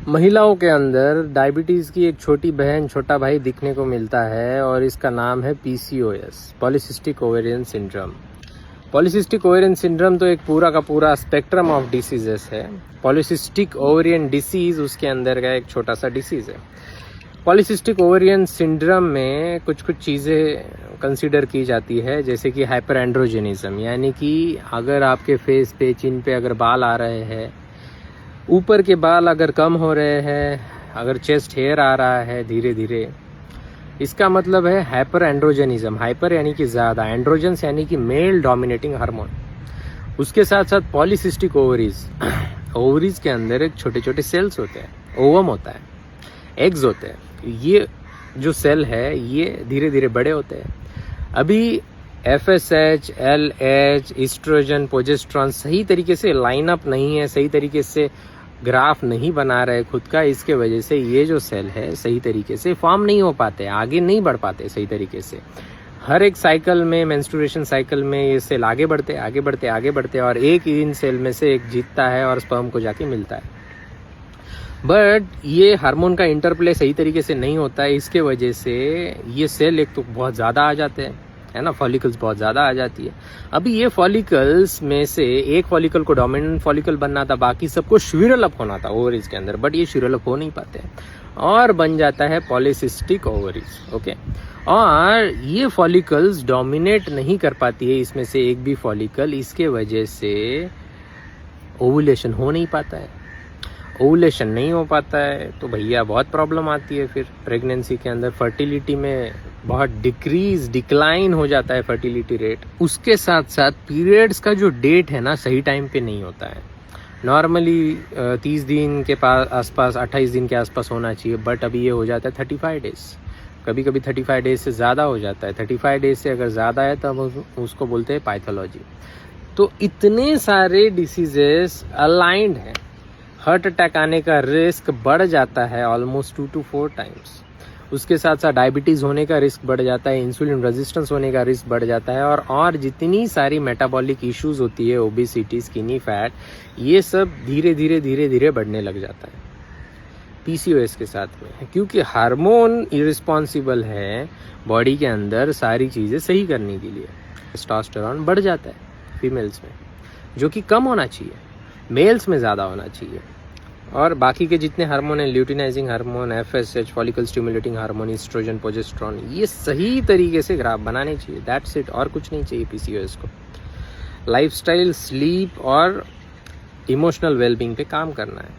महिलाओं के अंदर डायबिटीज़ की एक छोटी बहन छोटा भाई दिखने को मिलता है और इसका नाम है PCOS, polycystic ovarian syndrome. Polycystic ovarian syndrome तो एक पूरा का पूरा स्पेक्ट्रम ऑफ डिसीजेस है। पॉलीसिस्टिक ओवेरियन डिसीज उसके अंदर का एक छोटा सा डिसीज है। पॉलीसिस्टिक ओवेरियन सिंड्रोम में कुछ कुछ चीज़ें कंसीडर की जाती है, जैसे कि हाइपर एंड्रोजेनिज्म, यानी कि अगर आपके फेस पे चिन पे अगर बाल आ रहे हैं, ऊपर के बाल अगर कम हो रहे हैं, अगर चेस्ट हेयर आ रहा है धीरे धीरे, इसका मतलब है हाइपर एंड्रोजेनिज्म। हाइपर यानी कि ज़्यादा, एंड्रोजन्स यानी कि मेल डोमिनेटिंग हार्मोन। उसके साथ साथ पॉलीसिस्टिक ओवरीज, ओवरीज के अंदर एक छोटे छोटे सेल्स होते हैं, ओवम होता है, एग्स होते हैं। ये जो सेल है ये धीरे धीरे बड़े होते हैं। अभी FSH, LH, ईस्ट्रोजन, प्रोजेस्टेरॉन सही तरीके से लाइनअप नहीं है, सही तरीके से ग्राफ नहीं बना रहे खुद का। इसके वजह से ये जो सेल है सही तरीके से फॉर्म नहीं हो पाते, आगे नहीं बढ़ पाते सही तरीके से। हर एक साइकिल में, मेंस्ट्रुएशन साइकिल में ये सेल आगे बढ़ते आगे बढ़ते आगे बढ़ते और एक इन सेल में से एक जीतता है और स्पर्म को जाके मिलता है। बट ये हार्मोन का इंटरप्ले सही तरीके से नहीं होता है। इसके वजह से ये सेल एक तो बहुत ज़्यादा आ जाते हैं, है ना, फॉलिकल्स बहुत ज़्यादा आ जाती है। अभी ये फॉलिकल्स में से एक फॉलिकल को डोमिनेंट फॉलिकल बनना था, बाकी सबको श्विरल के अंदर, ओवरीज के अंदर, बट ये श्विरल हो नहीं पाते हैं और बन जाता है पॉलीसिस्टिक ओवरीज। ओके, और ये फॉलिकल्स डोमिनेट नहीं कर पाती है इसमें से एक भी फॉलिकल। इसके वजह से ओवुलेशन हो नहीं पाता है। ओवुलेशन नहीं हो पाता है तो भैया बहुत प्रॉब्लम आती है। फिर प्रेगनेंसी के अंदर फर्टिलिटी में बहुत डिक्लाइन हो जाता है फर्टिलिटी रेट। उसके साथ साथ पीरियड्स का जो डेट है ना, सही टाइम पे नहीं होता है। नॉर्मली 30 दिन के आसपास, 28 दिन के आसपास होना चाहिए, बट अभी ये हो जाता है 35 डेज, कभी कभी 35 डेज से ज़्यादा हो जाता है। 35 डेज से अगर ज़्यादा है तो हम उसको बोलते हैं पैथोलॉजी। तो इतने सारे डिसीजेस अलाइंड हैं। हार्ट अटैक आने का रिस्क बढ़ जाता है ऑलमोस्ट 2 to 4 टाइम्स। उसके साथ साथ डायबिटीज़ होने का रिस्क बढ़ जाता है, इंसुलिन रेजिस्टेंस होने का रिस्क बढ़ जाता है, और जितनी सारी मेटाबॉलिक इश्यूज होती है, ओबेसिटी, स्किनी फैट, ये सब धीरे धीरे धीरे धीरे बढ़ने लग जाता है PCOS के साथ में। क्योंकि हार्मोन इरिस्पॉन्सिबल है बॉडी के अंदर सारी चीज़ें सही करने के लिए। टेस्टोस्टेरोन बढ़ जाता है फीमेल्स में, जो कि कम होना चाहिए, मेल्स में ज़्यादा होना चाहिए। और बाकी के जितने हार्मोन हैं, luteinizing hormone, FSH, follicle stimulating hormone, estrogen, progesterone, ये सही तरीके से ग्राफ बनाने चाहिए। दैट्स इट, और कुछ नहीं चाहिए PCOS को। लाइफस्टाइल, स्लीप और इमोशनल वेलबींग पे काम करना है।